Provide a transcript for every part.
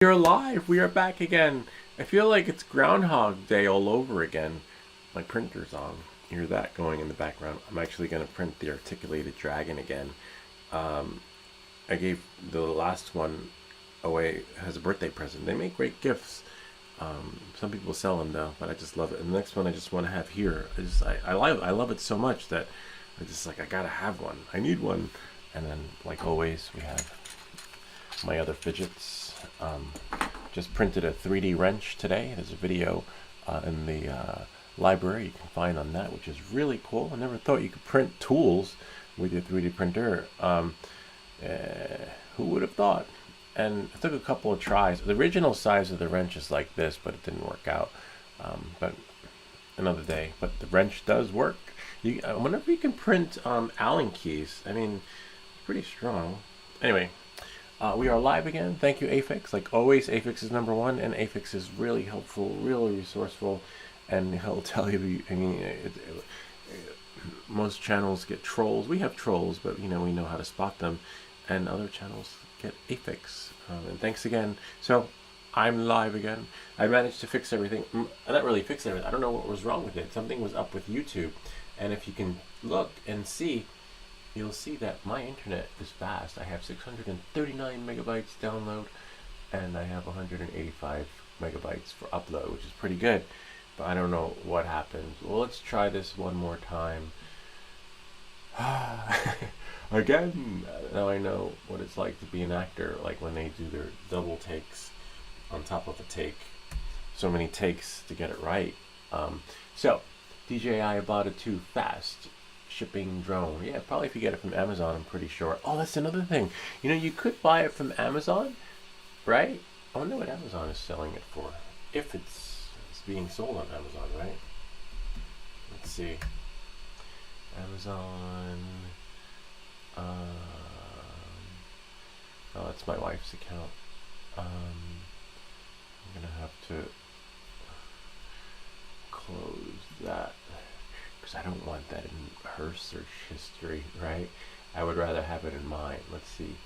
We're live. We are back again. I feel like it's Groundhog Day all over again. My printer's on. You hear that going in the background. I'm actually going to print the articulated dragon again. I gave the last one away as a birthday present. They make great gifts. Some people sell them though, but I just love it. And the next one I just want to have here. I love it so much that I gotta have one. I need one. And then, like always, we have my other fidgets. Just printed a 3D wrench today. There's a video in the library you can find on that, which is really cool. I never thought you could print tools with your 3D printer. Who would have thought? And I took a couple of tries. The original size of the wrench is like this, but it didn't work out. But another day. But the wrench does work. I wonder if you can print Allen keys. I mean, pretty strong. Anyway. We are live again. Thank you, Afix. Like always, Afix is #1, and Afix is really helpful, really resourceful, and he'll tell you. I mean, most channels get trolls. We have trolls, but we know how to spot them, and other channels get Afix. And thanks again. So I'm live again. I managed to fix everything. Not really fix everything. I don't know what was wrong with it. Something was up with YouTube, and if you can look and see, you'll see that my internet is fast. I have 639 megabytes download, and I have 185 megabytes for upload, which is pretty good. But I don't know what happened. Well, let's try this one more time. Again. Now I know what it's like to be an actor, like when they do their double takes on top of a take. So many takes to get it right. So, DJI Avata 2 Fast shipping drone. Yeah, probably if you get it from Amazon, I'm pretty sure. Oh, that's another thing. You could buy it from Amazon, right? I wonder what Amazon is selling it for. If it's being sold on Amazon, right? Let's see. Amazon. Oh, that's my wife's account. I'm gonna have to close that, because I don't want that in her search history, right? I would rather have it in mine. Let's see.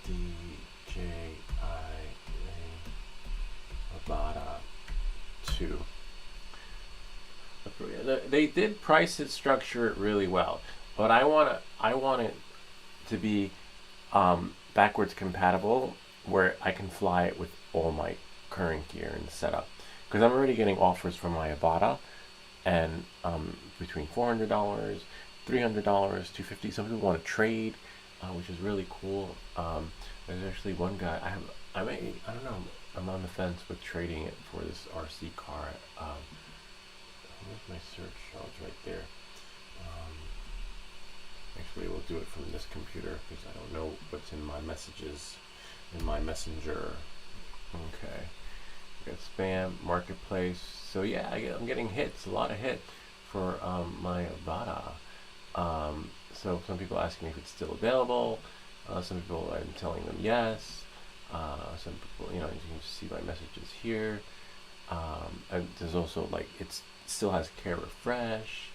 DJI Avata 2. They did price it, structure it really well, but I want it to be backwards compatible, where I can fly it with all my current gear and setup. Because I'm already getting offers from my Avata, and between $400, $300, $250. Some people want to trade, which is really cool. There's actually one guy I don't know. I'm on the fence with trading it for this RC car. Where's my search? Oh, it's right there. Actually, we'll do it from this computer because I don't know what's in my messages, in my messenger. Okay. We got spam, marketplace. So yeah, I'm getting hits, a lot of hits for my Avata. So some people asking me if it's still available. Some people, I'm telling them yes. Some people, you can see my messages here. And there's also it still has care refresh.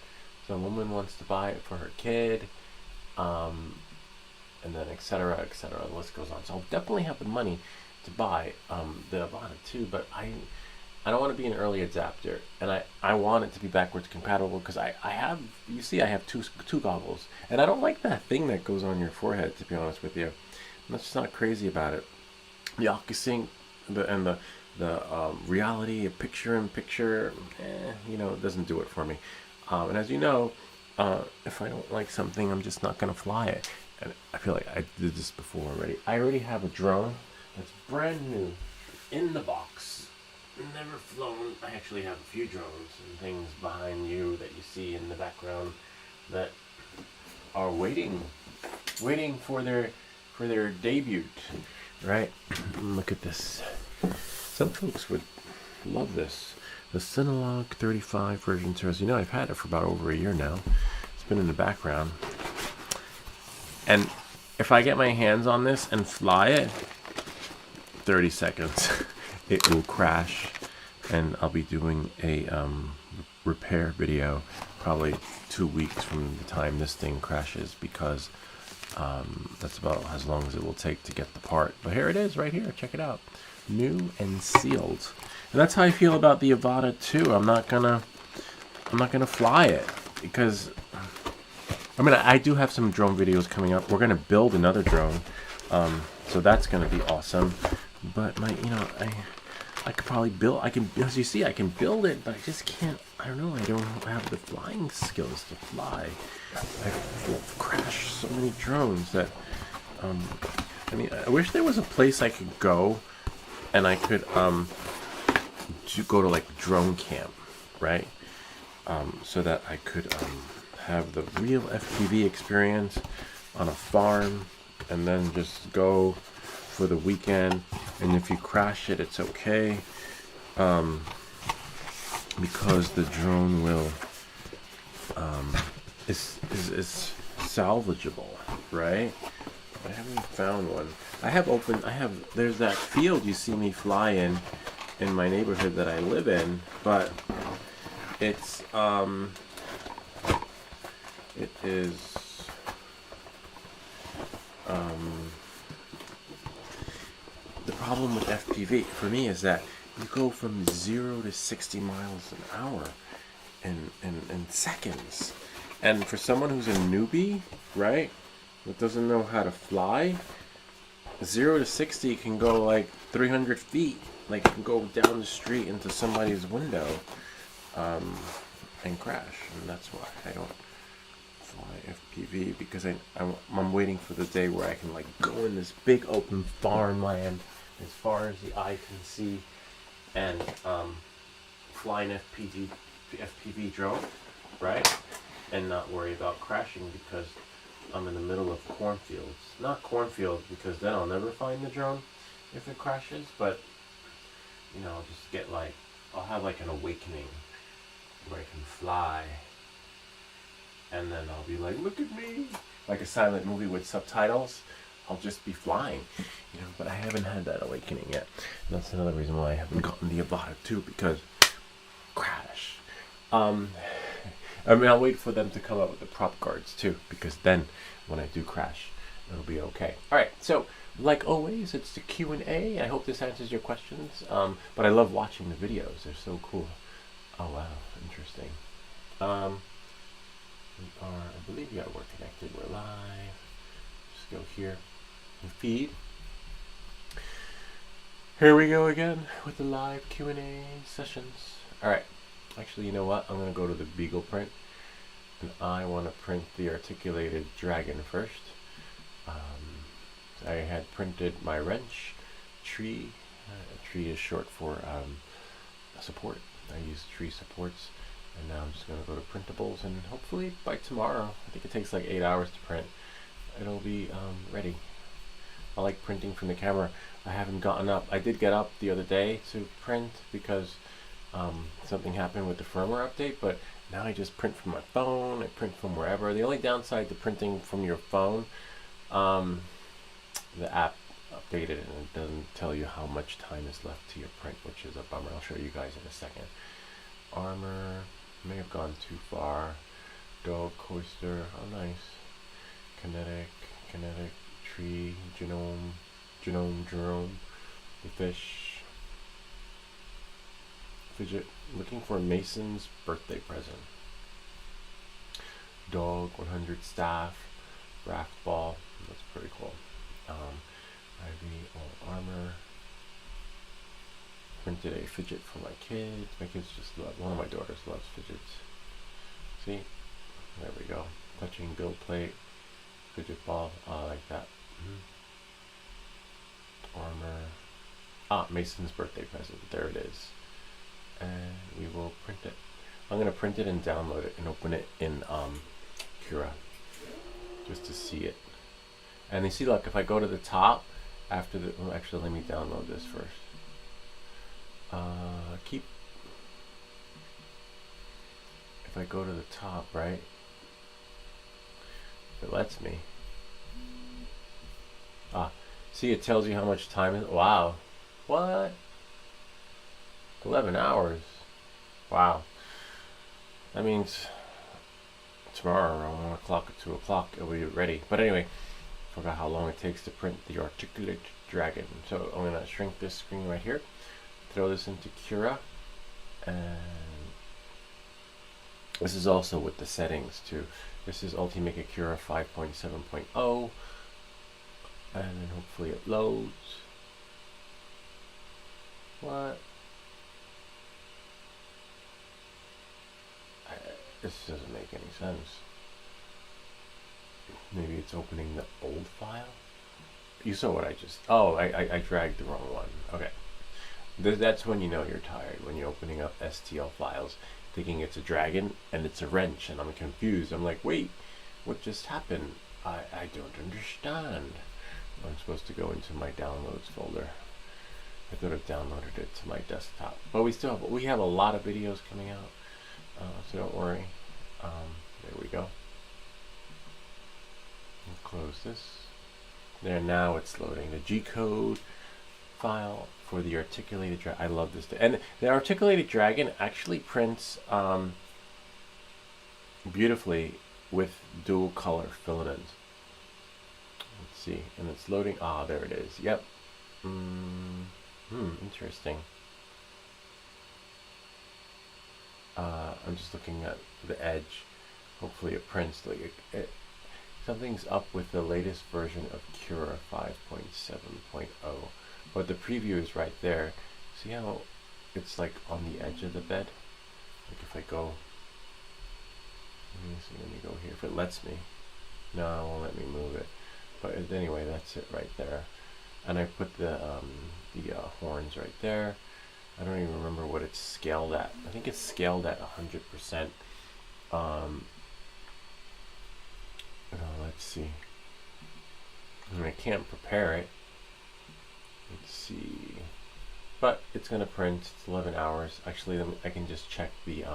Some woman wants to buy it for her kid. And then etc. etc. The list goes on. So I'll definitely have the money to buy the Avata 2, but I don't want to be an early adapter, and I want it to be backwards compatible, because I have two goggles, and I don't like that thing that goes on your forehead, to be honest with you. I'm just not crazy about it. The OcuSync and the reality, picture in picture, it doesn't do it for me. And as you know, if I don't like something, I'm just not gonna fly it. And I feel like I did this before already. I already have a drone that's brand new in the box, never flown. I actually have a few drones and things behind you that you see in the background that are waiting for their debut, right? Look at this. Some folks would love this. The Cinelog 35 version 2. As you know, I've had it for about over a year now. It's been in the background. And if I get my hands on this and fly it, 30 seconds, it will crash, and I'll be doing a repair video probably 2 weeks from the time this thing crashes, because That's about as long as it will take to get the part. But here it is, right here. Check it out, new and sealed. And that's how I feel about the Avata 2. I'm not gonna fly it because I mean I do have some drone videos coming up. We're gonna build another drone, so that's gonna be awesome. But I could probably build. I can, as you see, I can build it, but I just can't. I don't know. I don't have the flying skills to fly. I've crashed so many drones that. I mean, I wish there was a place I could go, and I could go to like drone camp, right? So that I could have the real FPV experience on a farm, and then just go for the weekend. And if you crash it, it's okay, because the drone will is salvageable, right? I haven't found one. There's that field you see me fly in my neighborhood that I live in, but it's it is the problem with FPV for me is that you go from 0 to 60 miles an hour in seconds. And for someone who's a newbie, right, that doesn't know how to fly, 0 to 60 can go like 300 feet. Like, you can go down the street into somebody's window and crash. And that's why I don't fly FPV, because I'm waiting for the day where I can like go in this big open farmland as far as the eye can see and fly an FPV drone, right? And not worry about crashing because I'm in the middle of cornfields. Not cornfields because then I'll never find the drone if it crashes, but I'll just get I'll have like an awakening where I can fly, and then I'll be like, look at me, like a silent movie with subtitles. I'll just be flying, but I haven't had that awakening yet. And that's another reason why I haven't gotten the Avata 2, because crash. I mean, I'll wait for them to come up with the prop guards too, because then when I do crash, it'll be okay. All right, so like always, it's the Q&A. I hope this answers your questions. But I love watching the videos. They're so cool. Oh wow, interesting. I believe we're connected. We're live. Just go here and feed. Here we go again with the live Q&A sessions. All right. Actually, you know what? I'm going to go to the Beagle print, and I want to print the articulated dragon first. I had printed my wrench, tree. Tree is short for support. I use tree supports, and now I'm just going to go to printables, and hopefully by tomorrow, I think it takes like 8 hours to print, it'll be ready. I like printing from the camera. I haven't gotten up. I did get up the other day to print because something happened with the firmware update, but now I just print from my phone. I print from wherever. The only downside to printing from your phone, the app updated and it doesn't tell you how much time is left to your print, which is a bummer. I'll show you guys in a second. Armor may have gone too far. Dog coaster, oh nice. Kinetic, tree, genome, the fish, fidget, looking for Mason's birthday present. Dog, 100 staff, raft ball, that's pretty cool. Ivy, all armor. Printed a fidget for my kids. My kids just love, one of my daughters loves fidgets. See, there we go. Touching build plate, fidget ball, I like that. Armor. Mason's birthday present. There it is. And we will print it. I'm going to print it and download it and open it in Cura just to see it. And you see, look, if I go to the top after the, well, actually let me download this first. If I go to the top, right, if it lets me. See, it tells you how much time is. Wow. What? 11 hours. Wow. That means tomorrow around 1 o'clock or 2 o'clock it'll be ready. But anyway, forgot how long it takes to print the Articulate Dragon. So I'm gonna shrink this screen right here, throw this into Cura, and this is also with the settings too. This is Ultimaker Cura 5.7.0, and then hopefully it loads. What? This doesn't make any sense. Maybe it's opening the old file? You saw what I just... Oh, I dragged the wrong one. Okay. That's when you know you're tired, when you're opening up STL files, thinking it's a dragon, and it's a wrench, and I'm confused. I'm like, wait, what just happened? I don't understand. I'm supposed to go into my downloads folder. I could have downloaded it to my desktop. But we have a lot of videos coming out, so don't worry. There we go. We'll close this. There, now it's loading the G-code file for the Articulated Dragon. I love this. And the Articulated Dragon actually prints beautifully with dual color filaments. Let's see. And it's loading. Ah, there it is. Yep. Interesting. I'm just looking at the edge. Hopefully it prints. Like something's up with the latest version of Cura 5.7.0. But the preview is right there. See how it's like on the edge of the bed? Like if I go, let me go here. If it lets me. No, it won't let me move it. But anyway, that's it right there. And I put the horns right there. I don't even remember what it's scaled at. I think it's scaled at 100%. Let's see. And I can't prepare it. Let's see. But it's going to print. It's 11 hours. Actually, I can just check the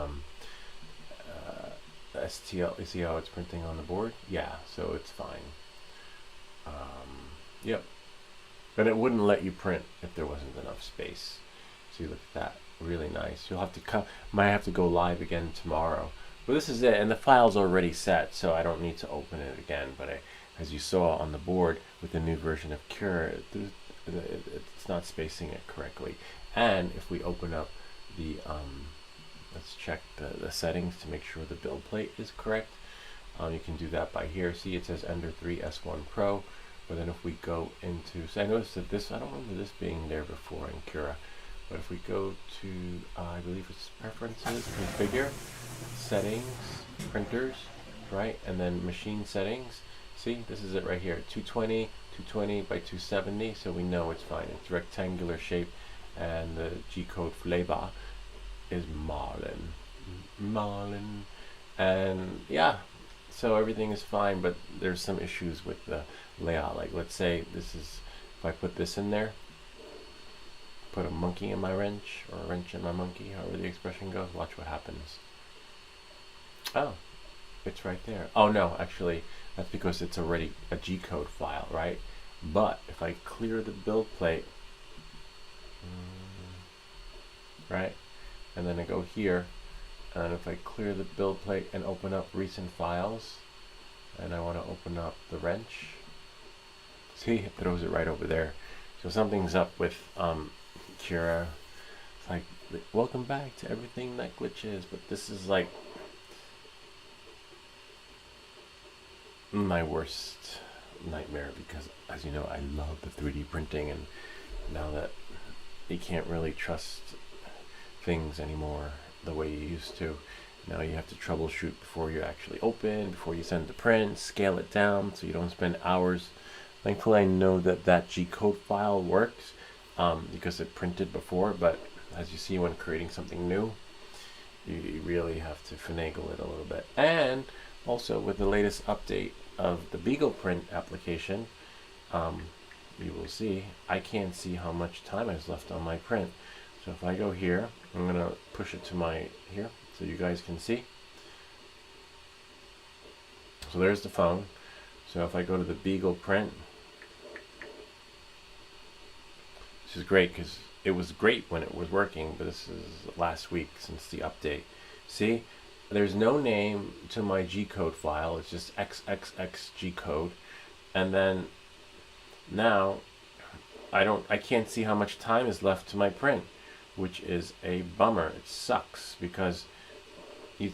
STL. You see how it's printing on the board? Yeah, so it's fine. Yep. But it wouldn't let you print if there wasn't enough space. See, look at that. Really nice. You'll have to come. Might have to go live again tomorrow. But this is it, and the file's already set, so I don't need to open it again. But as you saw on the board with the new version of Cura, it's not spacing it correctly. And if we open up the, let's check the settings to make sure the build plate is correct. You can do that by here. See, it says Ender 3 S1 Pro. But then if we go into, so I noticed that this, I don't remember this being there before in Cura. But if we go to, I believe it's preferences, configure, settings, printers, right? And then machine settings. See, this is it right here, 220, 220 by 270. So we know it's fine. It's rectangular shape. And the G-code Fleba is Marlin. And yeah, so everything is fine, but there's some issues with the layout. Like let's say this is, if I put this in there, put a monkey in my wrench, or a wrench in my monkey, however the expression goes, watch what happens. Oh, it's right there. Oh no, actually, that's because it's already a G-code file, right? But if I clear the build plate, right, and then I go here, and if I clear the build plate and open up recent files, and I want to open up the wrench, see, it throws it right over there. So something's up with Cura. It's like, welcome back to everything that glitches, but this is like my worst nightmare, because as you know, I love the 3D printing, and now that you can't really trust things anymore the way you used to, now you have to troubleshoot before you actually open, before you send the print, scale it down so you don't spend hours. Thankfully I know that that G-code file works because it printed before, but as you see, when creating something new, you really have to finagle it a little bit. And also with the latest update of the BeaglePrint application, you will see, I can't see how much time is left on my print. So if I go here, I'm going to push it to my here so you guys can see. So there's the phone. So if I go to the BeaglePrint, this is great because it was great when it was working, but this is last week since the update. See, there's no name to my G-code file. It's just XXX G-code. And then now I can't see how much time is left to my print, which is a bummer. It sucks because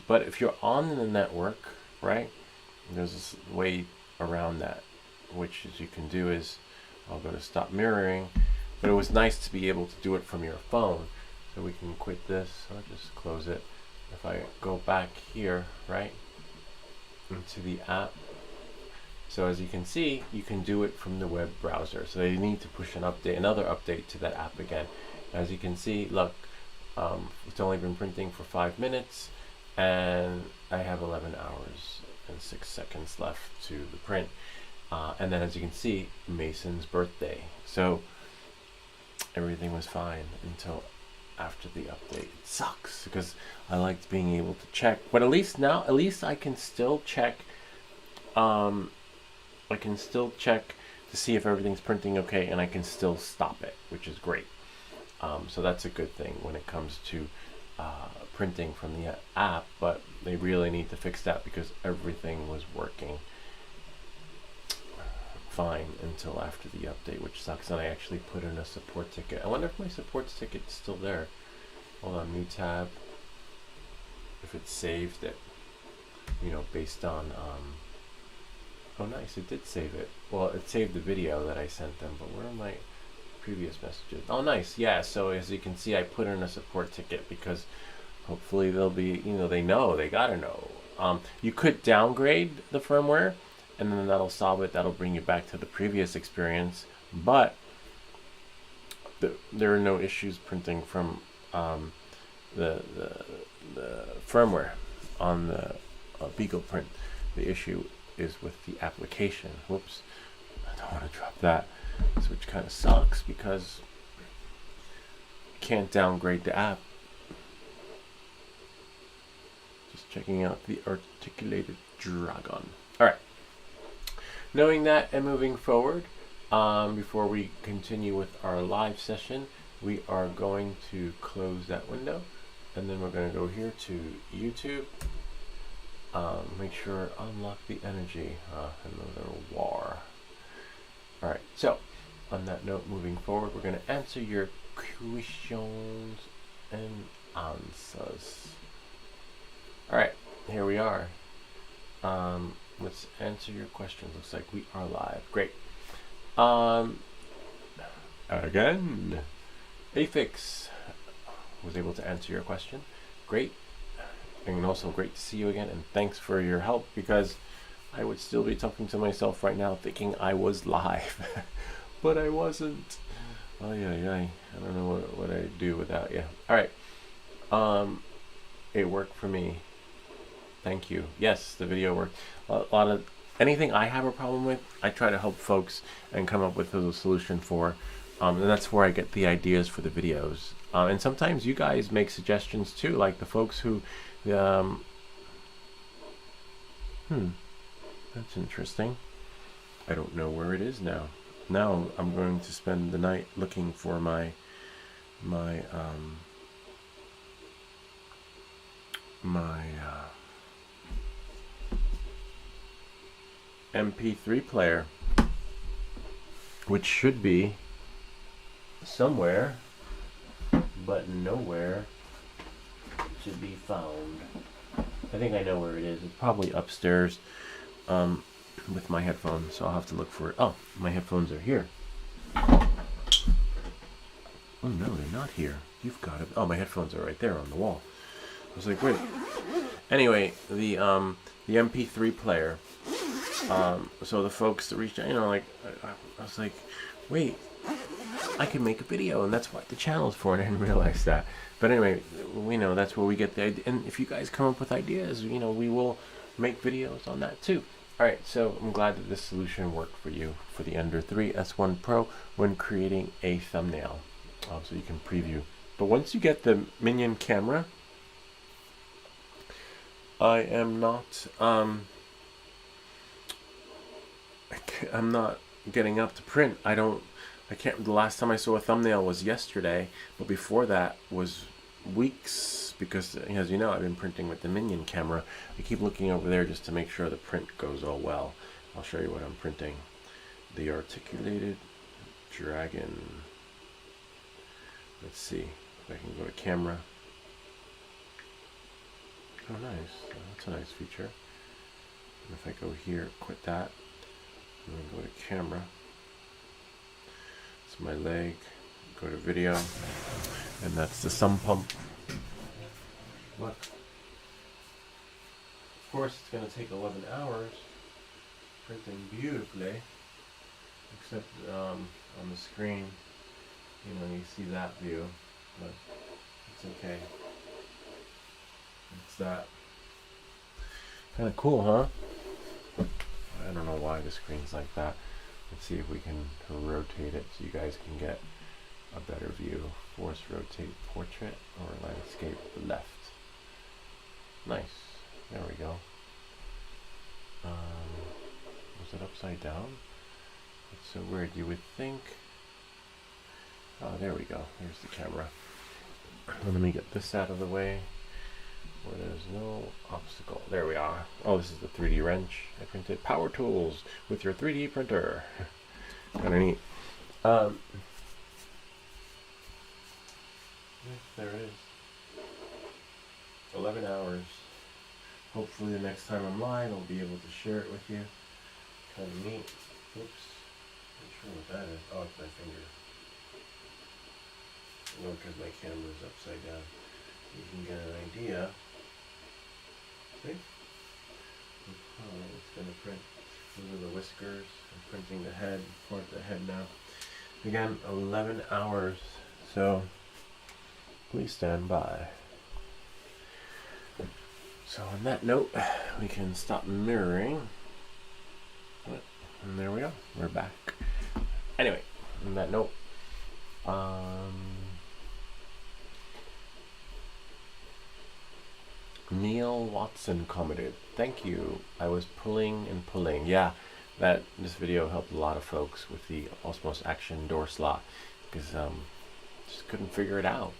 but if you're on the network, right, there's this way around that, which is you can do is, I'll go to stop mirroring, but it was nice to be able to do it from your phone. So we can quit this, I'll just close it. If I go back here, right, into the app, so as you can see, you can do it from the web browser. So you need to push another update to that app again. As you can see, look, it's only been printing for 5 minutes, and I have 11 hours and 6 seconds left to the print. And then as you can see, Mason's birthday. So everything was fine until after the update. It sucks because I liked being able to check, but at least I can still check. I can still check to see if everything's printing okay, and I can still stop it, which is great. So that's a good thing when it comes to printing from the app, but they really need to fix that because everything was working fine until after the update, which sucks. And I actually put in a support ticket. I wonder if my support ticket's still there. Hold on, new tab. If it saved it, based on oh nice, it did save it. Well, it saved the video that I sent them, but where are my previous messages? Oh nice, yeah. So as you can see, I put in a support ticket because hopefully they'll be, they gotta know. You could downgrade the firmware, and then that'll solve it. That'll bring you back to the previous experience. But there are no issues printing from the firmware on the Beagle print. The issue is with the application. Whoops, I don't want to drop that. So which kind of sucks because you can't downgrade the app. Just checking out the articulated dragon. All right. Knowing that and moving forward, before we continue with our live session, we are going to close that window, and then we're going to go here to YouTube. Make sure unlock the energy. Another war. All right. So, on that note, moving forward, we're going to answer your questions and answers. All right. Here we are. Let's answer your questions. Looks like we are live. Great. Again, Afix was able to answer your question. Great. And also great to see you again. And thanks for your help, because I would still be talking to myself right now thinking I was live. But I wasn't. Oh yeah. I don't know what I'd do without you. All right. It worked for me. Thank you. Yes, the video worked. A lot of anything I have a problem with, I try to help folks and come up with a solution for. And that's where I get the ideas for the videos. And sometimes you guys make suggestions too, like the folks who, that's interesting. I don't know where it is now. Now I'm going to spend the night looking for my MP3 player, which should be somewhere, but nowhere to be found. I think I know where it is. It's probably upstairs with my headphones, so I'll have to look for it. Oh, my headphones are here. Oh no, they're not here. You've got it. Oh, my headphones are right there on the wall. I was like, wait. Anyway, the MP3 player. So the folks that reached out, I was like, wait, I can make a video, and that's what the channel's for, and I didn't realize that. But anyway, that's where we get the idea. And if you guys come up with ideas, we will make videos on that too. All right, so I'm glad that this solution worked for you for the Ender 3 S1 Pro when creating a thumbnail, so you can preview. But once you get the Minion camera, I am not. I'm not getting up to print. I can't. The last time I saw a thumbnail was yesterday, but before that was weeks, because as you know, I've been printing with the Minion camera. I keep looking over there just to make sure the print goes all well. I'll show you what I'm printing. The Articulated Dragon. Let's see if I can go to camera. Oh, nice. That's a nice feature. And if I go here, quit that, and then go to camera. It's my leg. Go to video, and that's the sump pump. Look. Of course, it's going to take 11 hours, printing beautifully. Except on the screen, you see that view, but it's okay. It's that. Kind of cool, huh? I don't know why the screen's like that. Let's see if we can rotate it so you guys can get a better view. Force rotate portrait or landscape left. Nice. There we go. Was it upside down? It's so weird. You would think. Oh, there we go. Here's the camera. Let me get this out of the way where there's no obstacle. There we are. Oh, this is the 3D wrench. I printed power tools with your 3D printer. Kind of neat. There it is. 11 hours. Hopefully the next time I'm live I'll be able to share it with you. Kind of neat. Oops. Not sure what that is. Oh, it's my finger. No, because my camera's upside down. You can get an idea. See? Oh, it's going to print. Those are the whiskers. I'm printing the head, part of the head now. Again, 11 hours. So, please stand by. So on that note, we can stop mirroring. And there we go. We're back. Anyway, on that note, Neil Watson commented, "Thank you. I was pulling and pulling." Yeah, this video helped a lot of folks with the Osmos Action door slot because just couldn't figure it out.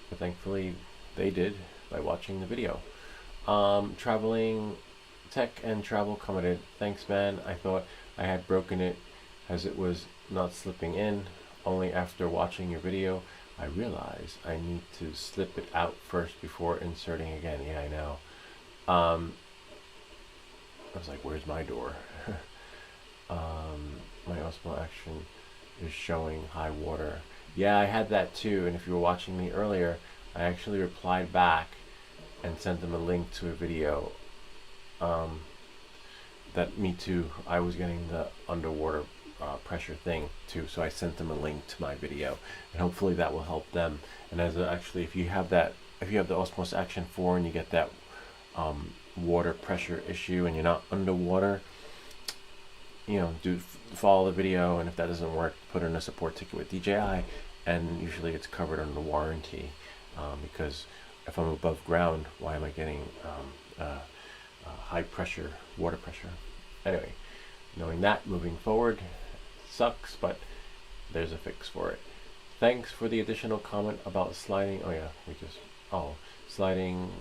But thankfully, they did by watching the video. Traveling Tech and Travel commented, "Thanks, man. I thought I had broken it as it was not slipping in. Only after watching your video, I realized I need to slip it out first before inserting again." Yeah, I know. I was like, where's my door? My Osmo Action is showing high water. Yeah, I had that too. And if you were watching me earlier, I actually replied back and sent them a link to a video. That me too. I was getting the underwater pressure thing too, so I sent them a link to my video, and hopefully that will help them. And actually, if you have the Osmos Action 4 and you get that water pressure issue and you're not underwater, follow the video, and if that doesn't work, put in a support ticket with DJI, and usually it's covered under warranty. Because if I'm above ground, why am I getting high pressure water pressure? Anyway, knowing that moving forward sucks, but there's a fix for it. Thanks for the additional comment about sliding. Oh yeah, sliding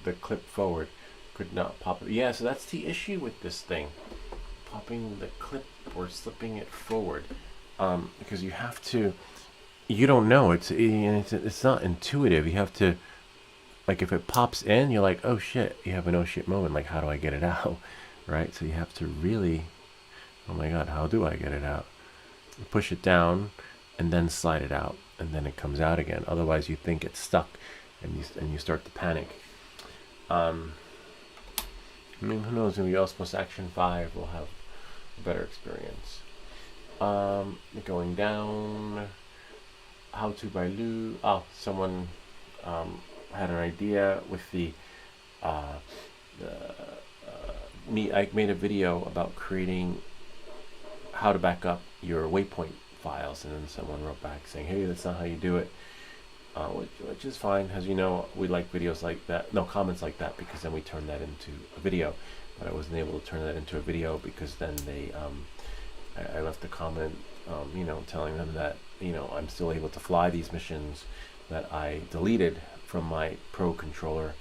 the clip forward could not pop it. Yeah, so that's the issue with this thing, popping the clip or slipping it forward, because you have to. You don't know. It's not intuitive. You have to, like, if it pops in, you're like, oh shit. You have an oh shit moment. Like, how do I get it out? Right? So you have to really, oh my god, how do I get it out? You push it down and then slide it out, and then it comes out again. Otherwise, you think it's stuck, and you start to panic. I mean, who knows? Maybe Osmos Action 5 will have a better experience. Going down. How to by Lou. Oh, someone had an idea with I made a video about creating how to back up your waypoint files, and then someone wrote back saying, hey, that's not how you do it, which is fine. As you know, we like videos like that, comments like that, because then we turn that into a video. But I wasn't able to turn that into a video because then I left a comment telling them that I'm still able to fly these missions that I deleted from my Pro controller.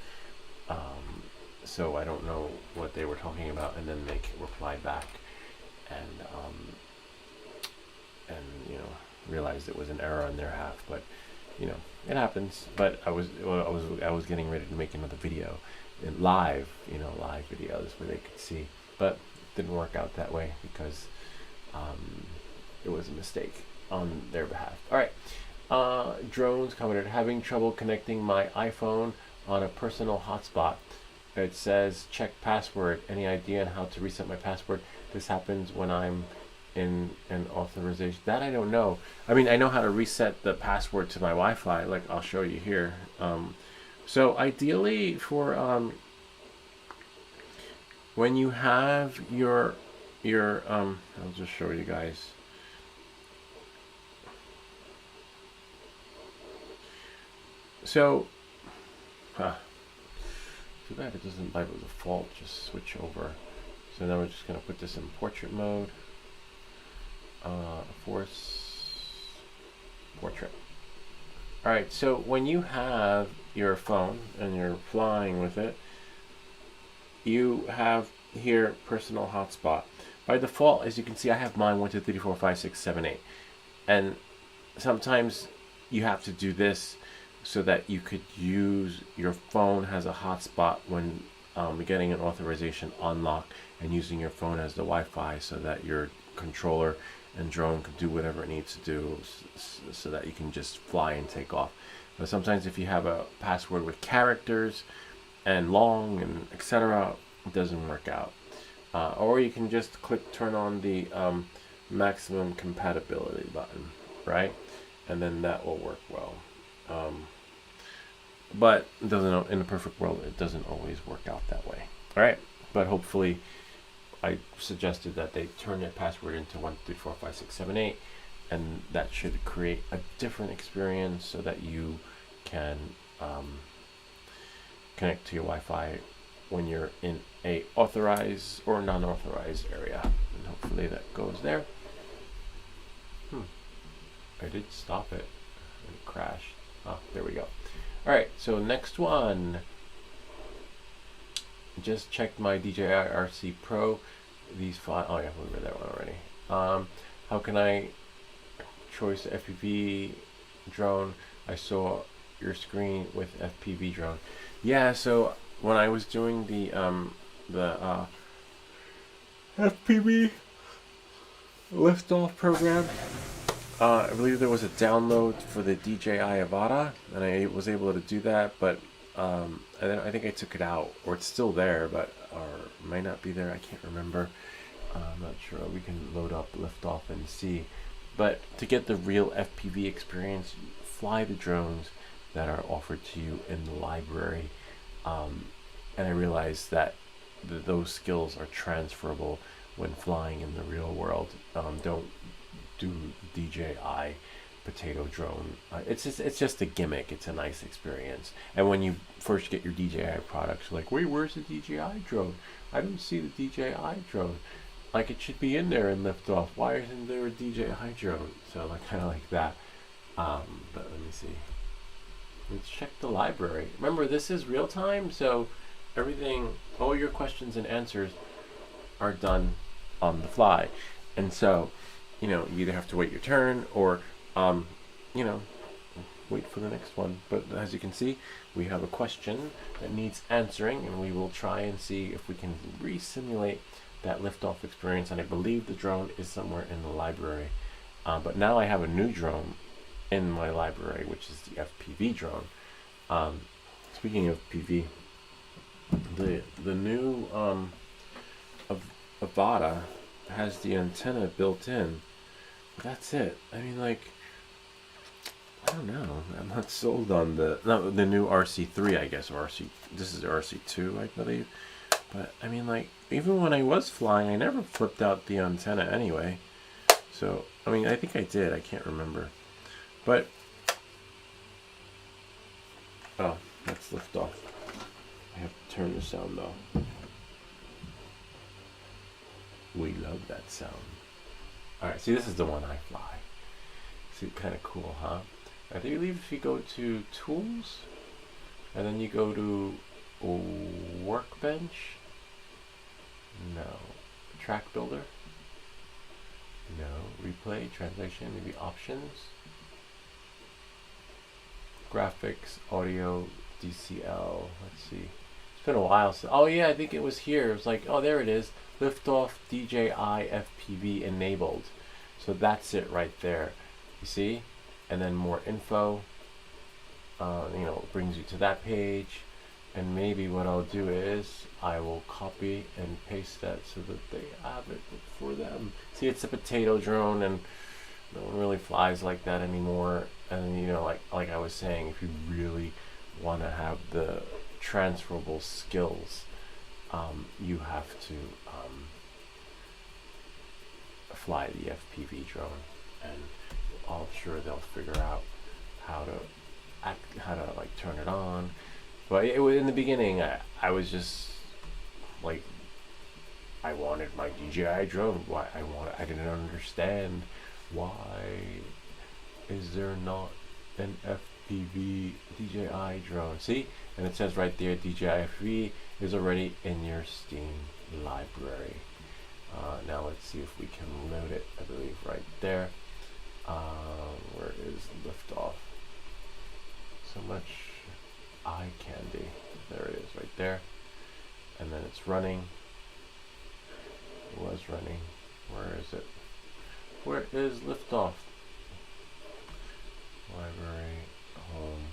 So I don't know what they were talking about, and then they replied back, and and realized it was an error on their half. But it happens. But I was getting ready to make another video, live videos where they could see, but it didn't work out that way because it was a mistake on their behalf. All right, drones commented, having trouble connecting my iPhone on a personal hotspot. It says check password. Any idea on how to reset my password? This happens when I'm in an authorization. That I don't know. I mean, I know how to reset the password to my Wi-Fi. Like I'll show you here. So ideally for when you have your I'll just show you guys. So, too bad it doesn't by default just switch over. So now we're just going to put this in portrait mode. Force portrait. Alright, so when you have your phone and you're flying with it, you have here personal hotspot. By default, as you can see, I have mine 1, 2, 3, 4, 5, 6, 7, 8. And sometimes you have to do this so that you could use your phone as a hotspot when getting an authorization unlock and using your phone as the Wi-Fi so that your controller and drone can do whatever it needs to do so that you can just fly and take off. But sometimes if you have a password with characters and long and etc., it doesn't work out. Or you can just turn on the maximum compatibility button, right? And then that will work well. But it doesn't, in the perfect world, it doesn't always work out that way. All right, but hopefully I suggested that they turn their password into 1, 2, 3, 4, 5, 6, 7, 8, and that should create a different experience so that you can connect to your Wi-Fi when you're in a authorized or non-authorized area. And hopefully that goes there. I did stop it and it crashed. Oh, there we go. All right, so next one. Just checked my DJI RC Pro. These five. Oh yeah, we read that one already. How can I choose FPV drone? I saw your screen with FPV drone. Yeah, so when I was doing the FPV liftoff program, I believe there was a download for the DJI Avata, and I was able to do that, but and then I think I took it out, or it's still there, but or might not be there. I can't remember. I'm not sure. We can load up liftoff and see. But to get the real FPV experience, fly the drones that are offered to you in the library. And I realized that those skills are transferable when flying in the real world. Don't do DJI potato drone. It's just a gimmick. It's a nice experience. And when you first get your DJI products, you're like, wait, where's the DJI drone? I don't see the DJI drone. Like, it should be in there in liftoff. Why isn't there a DJI drone? So like kind of like that. But let me see. Let's check the library. Remember, this is real time, so everything, all your questions and answers are done on the fly. And so, you either have to wait your turn or, wait for the next one. But as you can see, we have a question that needs answering, and we will try and see if we can re-simulate that liftoff experience. And I believe the drone is somewhere in the library. But now I have a new drone in my library, which is the FPV drone. Speaking of PV, the new Avata has the antenna built in. That's it. I mean, like, I don't know. I'm not sold on the new RC3, I guess, or RC. This is RC2, I believe. But I mean, like, even when I was flying, I never flipped out the antenna anyway. So I mean, I think I did. I can't remember. But oh, let's lift off. I have to turn the sound off. We love that sound. Alright, see, this is the one I fly. See, kind of cool, huh? I believe if you go to Tools, and then you go to Workbench, no, Track Builder, No. Replay, translation, maybe options. Graphics, audio, DCL. Let's see. It's been a while since. Oh yeah, I think it was here. It was like, oh, there it is. Liftoff DJI FPV enabled. So that's it right there. You see? And then more info. Brings you to that page. And maybe what I'll do is I will copy and paste that so that they have it for them. See, it's a potato drone, and no one really flies like that anymore. And like I was saying, if you really want to have the transferable skills, you have to fly the FPV drone, and I'm sure they'll figure out how to like turn it on. But it was in the beginning. I was just like, I wanted my DJI drone. I didn't understand why is there not an FPV DJI drone. See, and it says right there, DJI FPV is already in your Steam library. Now let's see if we can load it. I believe right there. Where is liftoff? So much eye candy. There it is, right there. And then it's running. It was running. Where is it? Where is liftoff? Library, home.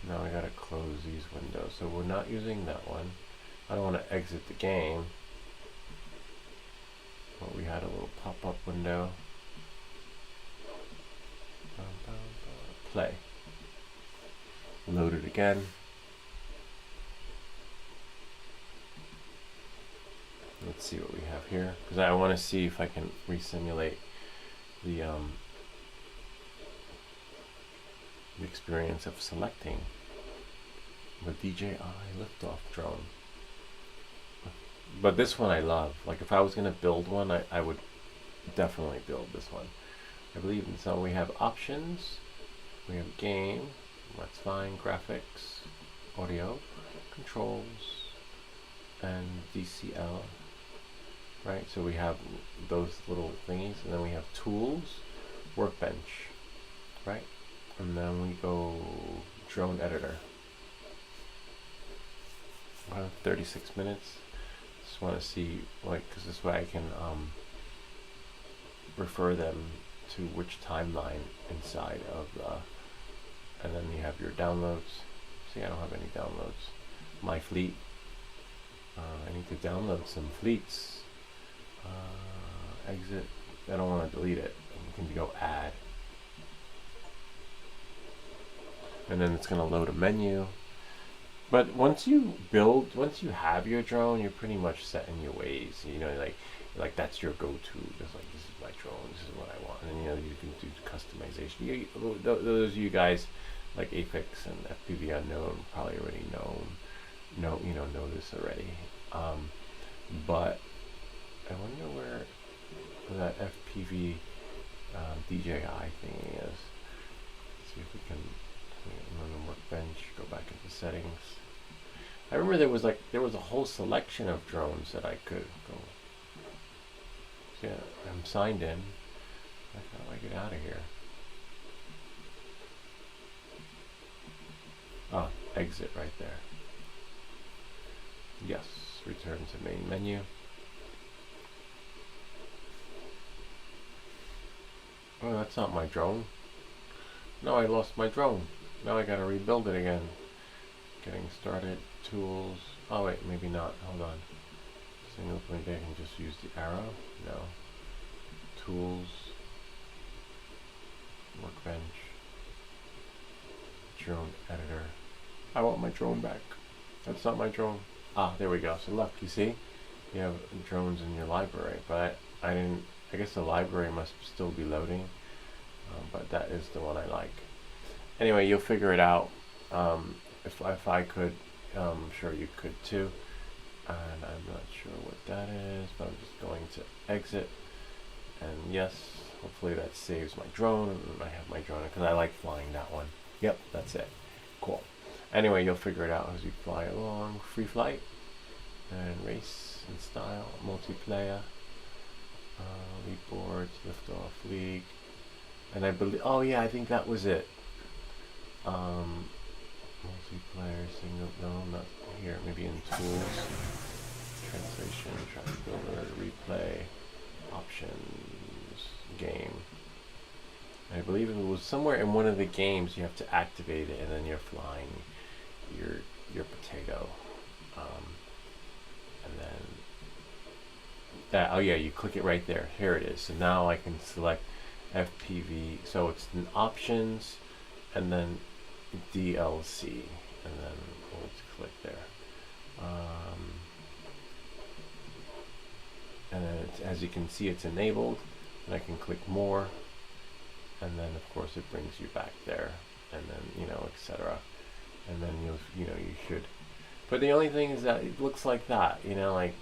Now I gotta close these windows. So we're not using that one. I don't want to exit the game. But we had a little pop-up window. Play. Load it again. Let's see what we have here, because I want to see if I can resimulate the experience of selecting the DJI liftoff drone. But this one I love. Like if I was going to build one, I would definitely build this one. I believe in some. We have options, we have game, that's fine, graphics, audio, controls, and DCL. Right, so we have those little thingies, and then we have tools, workbench, right? And then we go drone editor. About 36 minutes. Just want to see, like, because this way I can refer them to which timeline inside of the, and then you have your downloads. See, I don't have any downloads. My fleet. I need to download some fleets. Exit. I don't want to delete it. You can go add. And then it's going to load a menu. But once you have your drone, you're pretty much set in your ways. Like that's your go-to. Just like, this is my drone. This is what I want. And then, you can do customization. Those of you guys like Apex and FPV Unknown probably already know this already. But I wonder where that FPV DJI thing is. Let's see if we can on the workbench, go back into settings. I remember there was a whole selection of drones that I could go. So yeah, I'm signed in. How do I get out of here? Oh, exit right there. Yes, return to main menu. Oh, that's not my drone. No, I lost my drone. Now I gotta rebuild it again. Getting started, tools. Oh wait, maybe not. Hold on. Single point, I can just use the arrow. No. Tools. Workbench. Drone editor. I want my drone back. That's not my drone. Ah, there we go. So look, you see? You have drones in your library, but I didn't. I guess the library must still be loading. But that is the one I like. Anyway, you'll figure it out. If I could, I'm sure you could too. And I'm not sure what that is, but I'm just going to exit. And yes, hopefully that saves my drone. And I have my drone because I like flying that one. Yep, that's it. Cool. Anyway, you'll figure it out as you fly along. Free flight. and race and style, multiplayer, league boards, lift off, league, and I believe, oh yeah, I think that was it. Multiplayer, single, no, not here, maybe in tools, translation, track builder, replay, options, game. I believe it was somewhere in one of the games you have to activate it, and then you're flying your potato, and then that. Oh yeah, you click it right there. Here it is. So now I can select FPV. So it's in options, and then DLC, and then let's click there. And then as you can see, it's enabled, and I can click more, and then of course it brings you back there, and then etc. And then you should. But the only thing is that it looks like that, like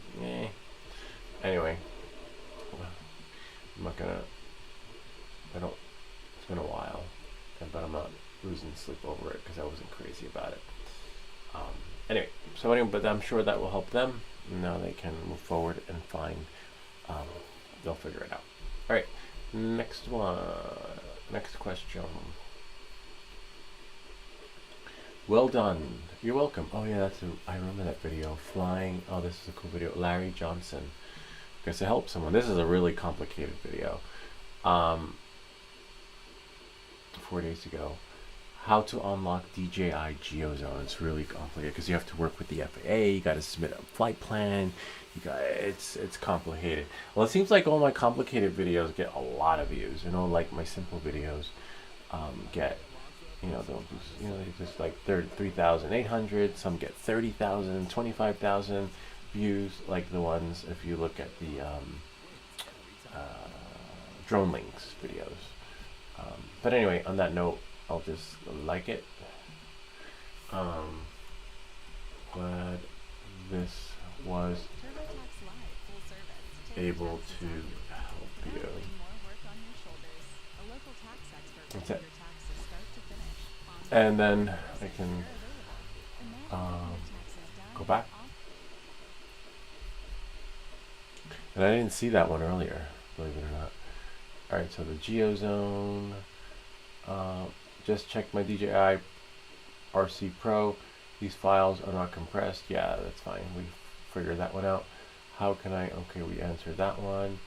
Anyway, I'm not gonna. It's been a while, but I'm not losing sleep over it because I wasn't crazy about it. Anyway, but I'm sure that will help them. Now they can move forward and find. They'll figure it out. All right, next one. Next question. Well done. You're welcome. Oh yeah, I remember that video. Flying. Oh, this is a cool video. Larry Johnson. Because to help someone. This is a really complicated video. 4 days ago. How to unlock DJI GeoZone. It's really complicated because you have to work with the FAA. You got to submit a flight plan. It's complicated. Well, it seems like all my complicated videos get a lot of views. Like my simple videos get, just like 3,800. Some get 30,000, 25,000 views. Like the ones if you look at the drone links videos. But anyway, on that note, I'll just like it. Glad this was able to help you. That's it. And then I can go back. And I didn't see that one earlier, believe it or not. Alright, so the GeoZone. Just check my DJI RC Pro. These files are not compressed. Yeah, that's fine. We figured that one out. How can I? Okay, we answered that one.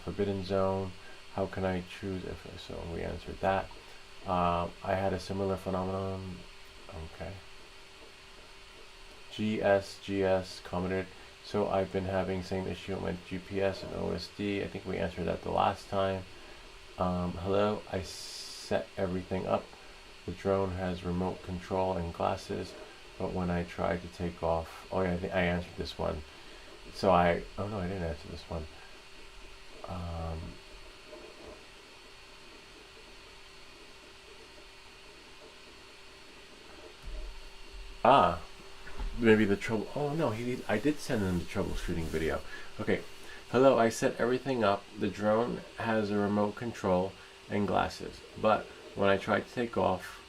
Forbidden Zone. How can I choose if so? We answered that. I had a similar phenomenon. Okay. GS commented. So I've been having same issue with my GPS and OSD. I think we answered that the last time. Hello. I set everything up. The drone has remote control and glasses, but when I tried to take off, oh yeah, I think I answered this one. So oh no, I didn't answer this one. Maybe the trouble. Oh no, I did send him the troubleshooting video. Okay. Hello, I set everything up. The drone has a remote control and glasses, but when I try to take off,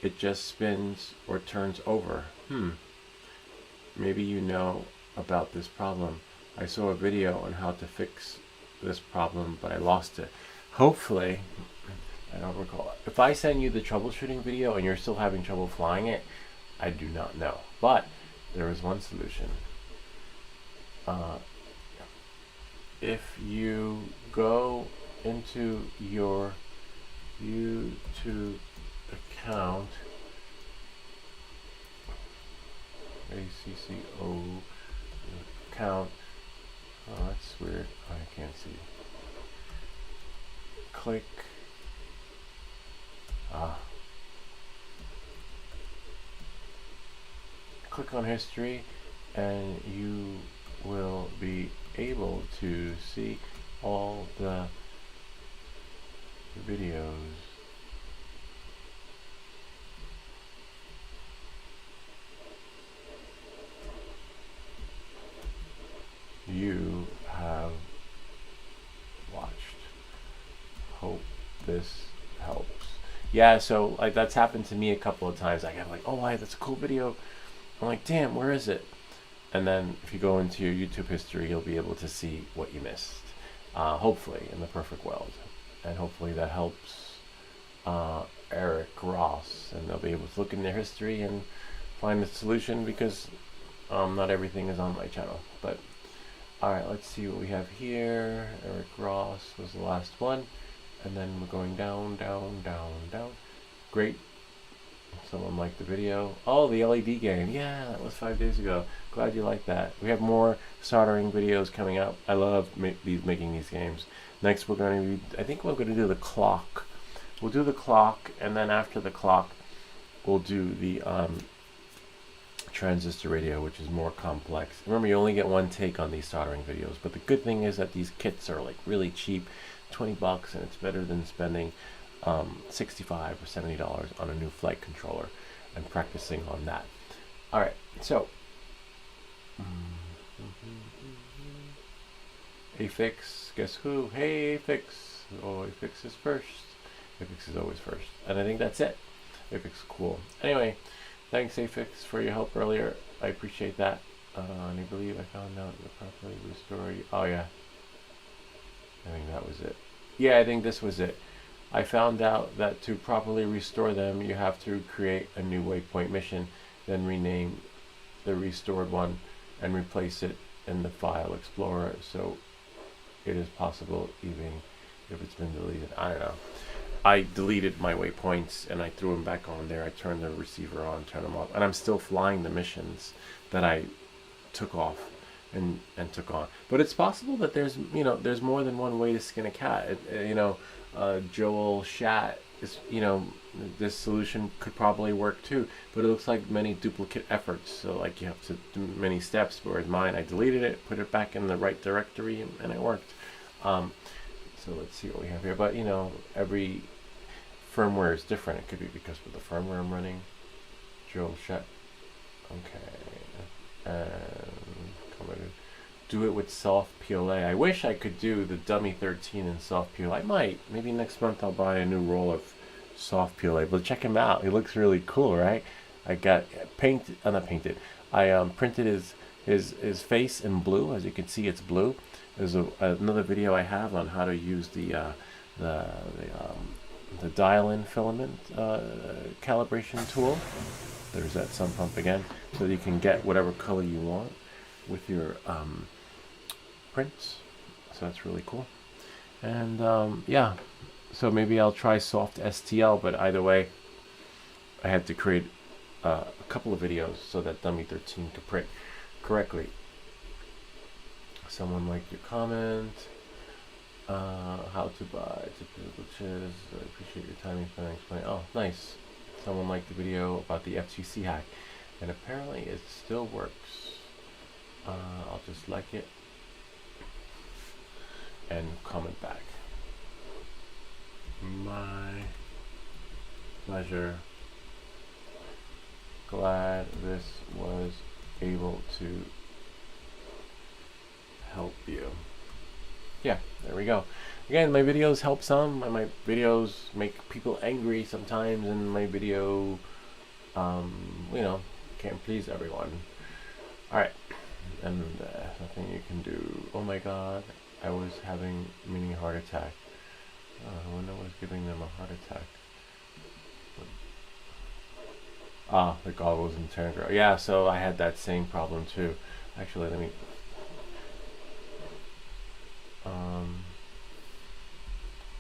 it just spins or turns over. Maybe you know about this problem. I saw a video on how to fix this problem, but I lost it. Hopefully, I don't recall it. If I send you the troubleshooting video and you're still having trouble flying it, I do not know. But there is one solution. If you go into your YouTube account, ACCO account, oh that's weird, I can't see. Click, click on history, and you will be able to see all the videos. You have watched. Hope this helps. Yeah, so like that's happened to me a couple of times. I'm like, oh, that's a cool video. I'm like, damn, where is it? and then if you go into your YouTube history, you'll be able to see what you missed. Hopefully, in the perfect world, and hopefully that helps Eric Ross, and they'll be able to look in their history and find the solution, because not everything is on my channel. But alright, let's see what we have here. Eric Ross was the last one, and then we're going down, down, down, down. Great. Someone liked the video. Oh, the LED game. Yeah, that was 5 days ago. Glad you liked that. We have more soldering videos coming up. I love making these games. Next we're going to be, I think we're going to do the clock. We'll do the clock, and then after the clock we'll do the transistor radio, which is more complex. Remember, you only get one take on these soldering videos, but the good thing is that these kits are like really cheap, 20 bucks, and it's better than spending $65 or $70 on a new flight controller and practicing on that. Alright, so Afix, guess who? Hey Afix. Oh, Afix is first. Afix is always first. And I think that's it. Afix is cool. Anyway, thanks Afix for your help earlier. I appreciate that. And I believe I found out the properly restore. Oh yeah. I think that was it. Yeah, I think this was it. I found out that to properly restore them, you have to create a new waypoint mission, then rename the restored one and replace it in the file explorer, so it is possible even if it's been deleted. I don't know. I deleted my waypoints and I threw them back on there. I turned the receiver on, turned them off, and I'm still flying the missions that I took off and took on. But it's possible that there's more than one way to skin a cat. Joel Shat is, this solution could probably work too, but it looks like many duplicate efforts, so like you have to do many steps, whereas mine, I deleted it, put it back in the right directory, and it worked. So let's see what we have here. But every firmware is different. It could be because of the firmware I'm running. Joel Shat. Okay. And do it with soft PLA. I wish I could do the dummy 13 in soft PLA. I might. Maybe next month I'll buy a new roll of soft PLA. But check him out. He looks really cool, right? I got painted. Not painted. I printed his face in blue. As you can see, it's blue. There's another video I have on how to use the dial-in filament calibration tool. There's that sump pump again, so that you can get whatever color you want with your prints. So that's really cool. And yeah, so maybe I'll try soft STL, but either way I had to create a couple of videos so that dummy 13 could print correctly. Someone liked your comment. How to buy glitches. I appreciate your time and explaining. Oh, nice. Someone liked the video about the FTC hack, and apparently it still works. I'll just like it and comment back. My pleasure. Glad this was able to help you. Yeah, there we go. Again, my videos help some. My videos make people angry sometimes, and my video, can't please everyone. Alright, and nothing you can do. Oh my god, I was having a mini heart attack. I wonder what's giving them a heart attack. Ah, the goggles and Telegram. Yeah, so I had that same problem too. Actually, let me.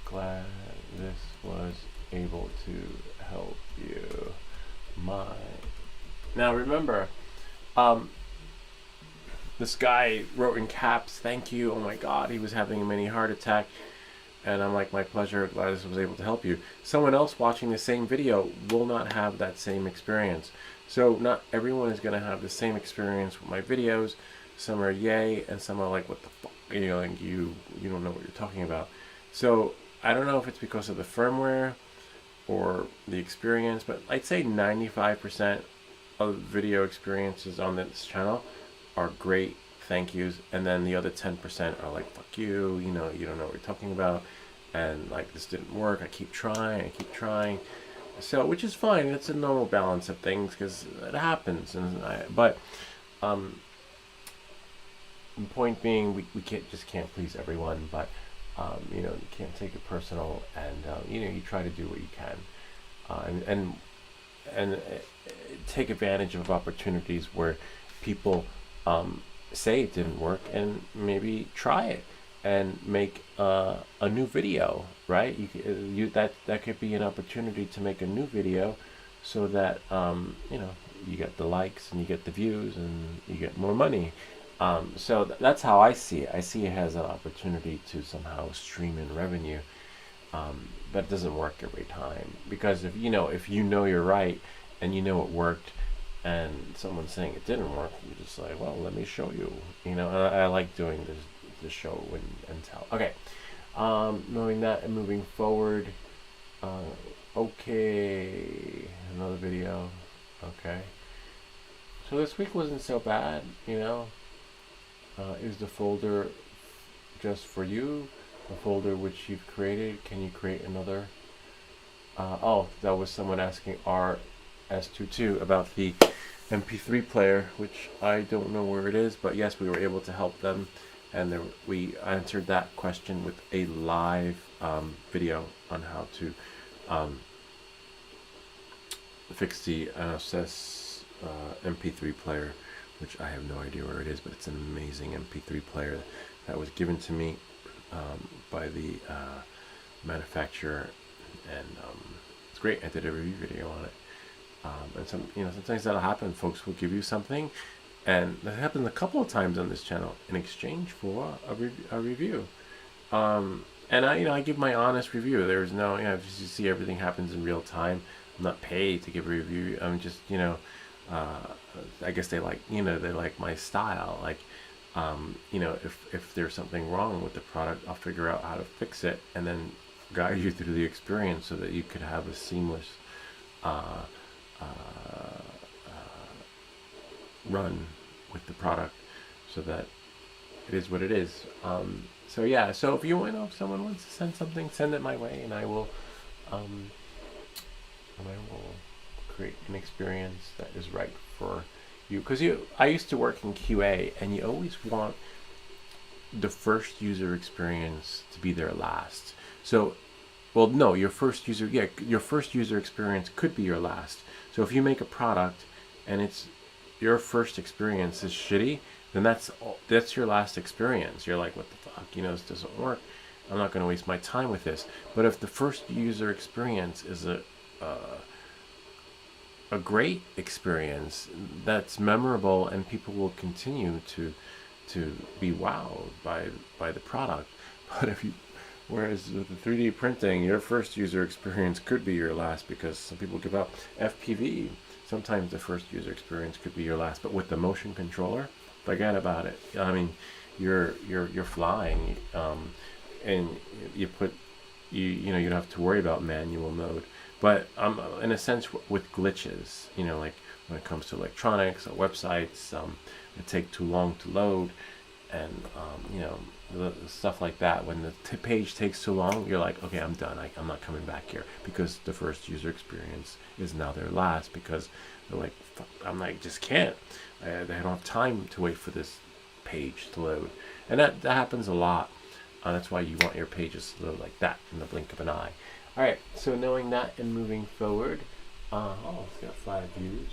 Glad this was able to help you. Now remember, this guy wrote in caps, "Thank you." Oh my God, he was having a mini heart attack. And I'm like, my pleasure, glad this was able to help you. Someone else watching the same video will not have that same experience. So not everyone is going to have the same experience with my videos. Some are yay, and some are like, what the fuck? Like you don't know what you're talking about. So I don't know if it's because of the firmware or the experience, but I'd say 95% of video experiences on this channel are great. Thank yous, and then the other 10% are like, fuck you, you don't know what you're talking about, and like, this didn't work, I keep trying, so, which is fine. It's a normal balance of things, because it happens, and the point being, we can't please everyone, but you know, you can't take it personal, and you know, you try to do what you can, and take advantage of opportunities where people say it didn't work, and maybe try it and make a new video, right? That could be an opportunity to make a new video, so that you know, you get the likes and you get the views and you get more money. So that's how I see it. I see it as an opportunity to somehow stream in revenue, but it doesn't work every time, because if you know you're right and you know it worked, and someone's saying it didn't work, you just like, well, let me show you. And I like doing this show and tell. Okay, knowing that and moving forward. Okay, another video. Okay, so this week wasn't so bad. Is the folder just for you? A folder which you've created? Can you create another? Oh, that was someone asking RS22 about the MP3 player, which I don't know where it is, but yes, we were able to help them, and we answered that question with a live video on how to fix the NSS MP3 player, which I have no idea where it is, but it's an amazing MP3 player that was given to me by the manufacturer, and it's great. I did a review video on it, and sometimes that'll happen. Folks will give you something, and that happened a couple of times on this channel in exchange for a review. And I give my honest review. There's no, as you see, everything happens in real time. I'm not paid to give a review. I'm just, I guess they like my style. Like, if there's something wrong with the product, I'll figure out how to fix it and then guide you through the experience so that you could have a seamless run with the product, so that it is what it is. So yeah, so if someone wants to send something, send it my way, and I will create an experience that is right for you. Because I used to work in QA, and you always want the first user experience to be their last. So, well, no, your first user experience could be your last. So if you make a product and it's your first experience is shitty, then that's your last experience. You're like, what the fuck? This doesn't work. I'm not going to waste my time with this. But if the first user experience is a great experience that's memorable, and people will continue to be wowed by the product. But whereas with the 3D printing, your first user experience could be your last, because some people give up. FPV, sometimes the first user experience could be your last, but with the motion controller, forget about it. I mean, you're flying, and you don't have to worry about manual mode. But in a sense, with glitches, like when it comes to electronics or websites, that take too long to load, and the stuff like that. When the page takes too long, you're like, okay, I'm done. I'm not coming back here, because the first user experience is now their last, because they're like, fuck, just can't. They don't have time to wait for this page to load, and that happens a lot. That's why you want your pages to load like that in the blink of an eye. All right, so knowing that and moving forward, it's got 5 views.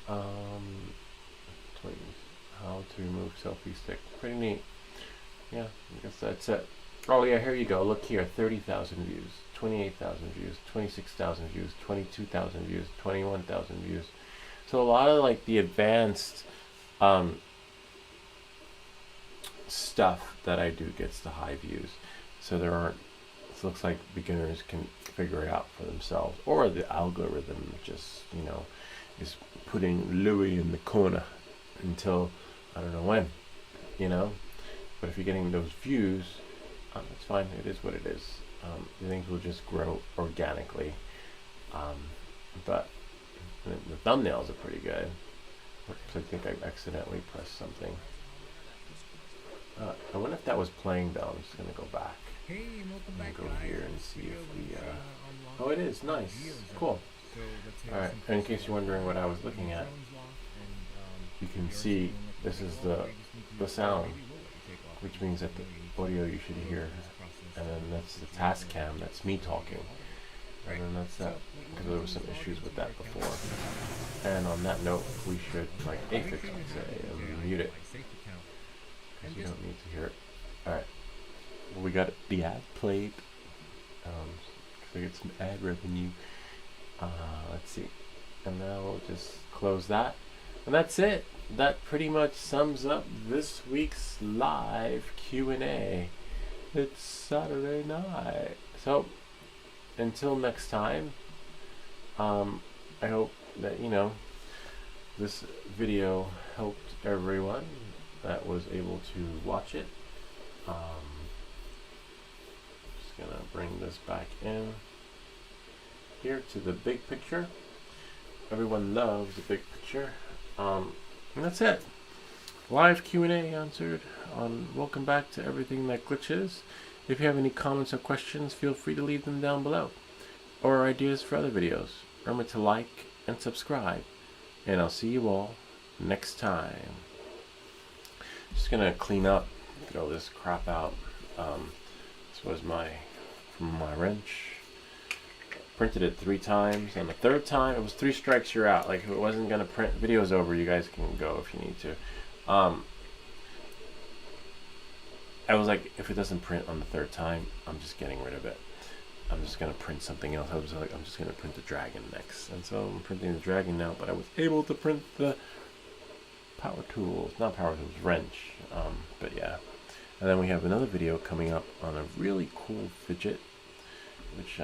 20, how to remove selfie stick. Pretty neat. Yeah, I guess that's it. Oh yeah, here you go. Look here, 30,000 views, 28,000 views, 26,000 views, 22,000 views, 21,000 views. So a lot of the advanced stuff that I do gets the high views. So it looks like beginners can figure it out for themselves, or the algorithm just is putting Louis in the corner until I don't know when, but if you're getting those views, it's fine. It is what it is. Things will just grow organically, but the thumbnails are pretty good. I think I accidentally pressed something. I wonder if that was playing though. I'm just gonna go back. Hey, welcome back. Go here and see if we. Oh, it is nice. Cool. All right. And in case you're wondering what I was looking at, you can see this is the sound, which means that the audio you should hear, and then that's the task cam, that's me talking, and then that's that, because there was some issues with that before. And on that note, we should, like Aphex would say, mute it, because you don't need to hear it. Alright, well, we got the ad played, because we get some ad revenue. Let's see, and now we'll just close that, and that's it. That pretty much sums up this week's live Q&A. It's Saturday night. So, until next time, I hope that, this video helped everyone that was able to watch it. Just gonna bring this back in here to the big picture. Everyone loves the big picture. And that's it. Live Q&A answered on Welcome Back to Everything That Glitches. If you have any comments or questions, feel free to leave them down below. Or ideas for other videos. Remember to like and subscribe. And I'll see you all next time. Just gonna clean up, get all this crap out. This was from my wrench. Printed it 3 times, and the 3rd time it was 3 strikes, you're out. Like, if it wasn't gonna print, video's over. You guys can go if you need to. I was like, if it doesn't print on the 3rd time, I'm just getting rid of it. I'm just gonna print something else. I was like, I'm just gonna print the Dragon next, and so I'm printing the Dragon now. But I was able to print the Power Tools, not Power Tools, wrench. But yeah, and then we have another video coming up on a really cool fidget, which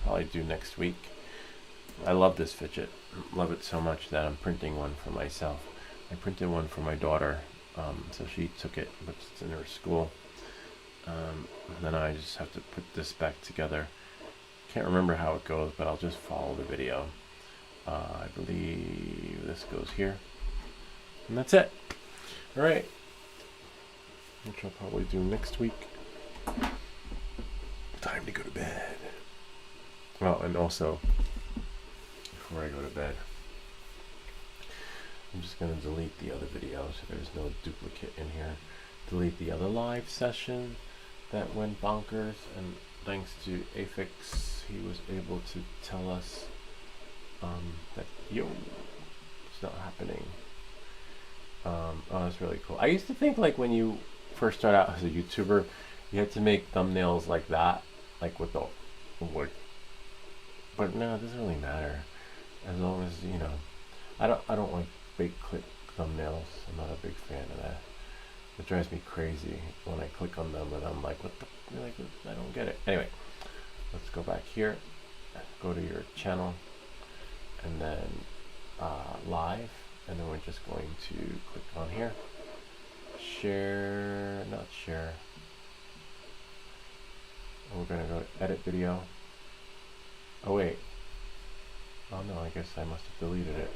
probably do next week. I love this fidget. Love it so much that I'm printing one for myself. I printed one for my daughter, so she took it, but it's in her school. And then I just have to put this back together. Can't remember how it goes, but I'll just follow the video. I believe this goes here. And that's it. Alright. Which I'll probably do next week. Time to go to bed. Oh, and also, before I go to bed, I'm just going to delete the other video so there's no duplicate in here. Delete the other live session that went bonkers, and thanks to Aphex, he was able to tell us that, it's not happening. Oh, that's really cool. I used to think, like, when you first start out as a YouTuber, you had to make thumbnails like that, like with the wood. But no, it doesn't really matter, as long as I don't like big click thumbnails. I'm not a big fan of that. It drives me crazy when I click on them, and I'm like, what the? Like, I don't get it. Anyway, let's go back here. Go to your channel, and then live, and then we're just going to click on here. Share, not share. And we're gonna go to edit video. Oh wait. Oh no, I guess I must have deleted it.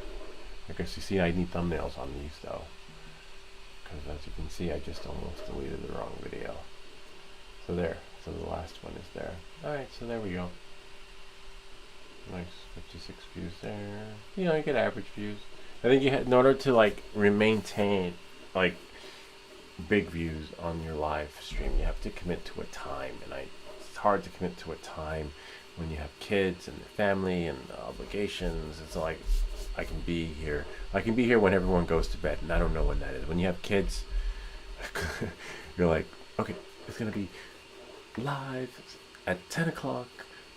I guess you see I need thumbnails on these though. Because as you can see, I just almost deleted the wrong video. So there. So the last one is there. Alright, so there we go. Nice. 56 views there. You get average views. I think you had, in order to like maintain like big views on your live stream, you have to commit to a time, and it's hard to commit to a time when you have kids and family and obligations. It's like I can be here when everyone goes to bed, and I don't know when that is. When you have kids, you're like, okay, it's gonna be live at 10 o'clock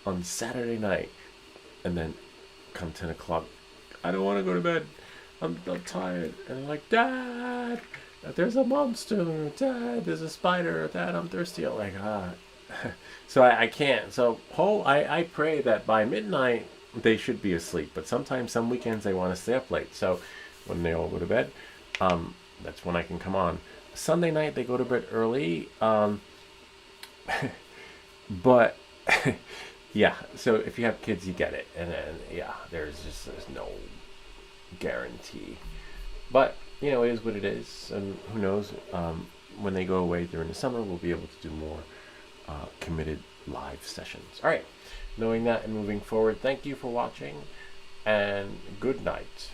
on Saturday night, and then come 10 o'clock, I don't want to go to bed. I'm tired. And I'm like, Dad, there's a monster. Dad, there's a spider. Dad, I'm thirsty. I'm like, So I can't. So I pray that by midnight they should be asleep. But sometimes, some weekends, they want to stay up late. So when they all go to bed, that's when I can come on. Sunday night they go to bed early. But yeah. So if you have kids, you get it. And then there's no guarantee. But it is what it is. And who knows? When they go away during the summer, we'll be able to do more committed live sessions. All right. Knowing that and moving forward, thank you for watching, and good night.